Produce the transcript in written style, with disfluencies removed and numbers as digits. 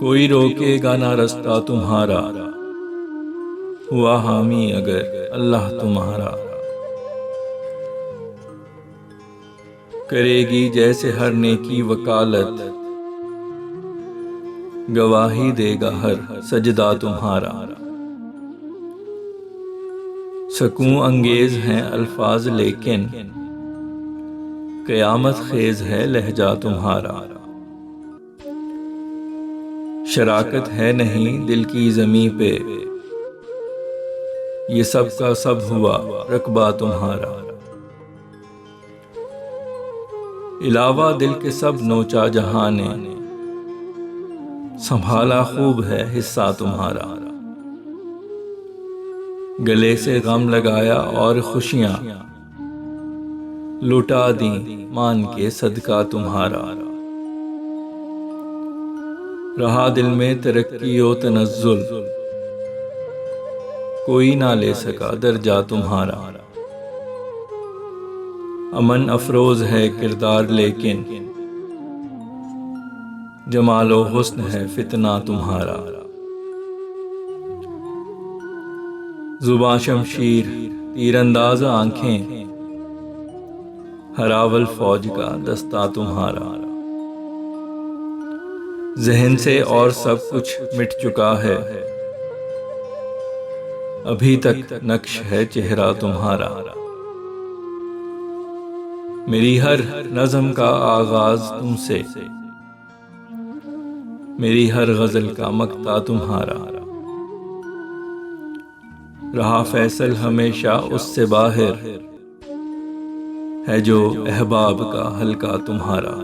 कोई रोकेगा ना रास्ता तुम्हारा, हुआ हामी अगर अल्लाह तुम्हारा। करेगी जैसे हर नेकी वकालत, गवाही देगा हर सजदा तुम्हारा। सकूं अंगेज हैं अल्फाज लेकिन क़यामत खेज है लहजा तुम्हारा। शराकत है नहीं दिल की ज़मीं पे, ये सब का सब हुआ रकबा तुम्हारा। इलावा दिल के सब नोचा जहां ने, संभाला खूब है हिस्सा तुम्हारा। गले से गम लगाया और खुशियां लुटा दी मान के सदका तुम्हारा। रहा दिल में तरक्की ओ तनज़्ज़ुल, कोई ना ले सका दर्जा तुम्हारा। अमन अफरोज है किरदार लेकिन जमालो हुस्न है फितना तुम्हारा। जुबां शमशीर तीरंदाज आंखें, हरावल फौज का दस्ता तुम्हारा। जहन से और सब कुछ मिट चुका है, अभी तक नक्श है चेहरा तुम्हारा। मेरी हर नज़म का आगाज तुमसे, मेरी हर गजल का मक्ता तुम्हारा। रहा फैसल हमेशा उससे बाहर, है जो अहबाब का हल्का तुम्हारा।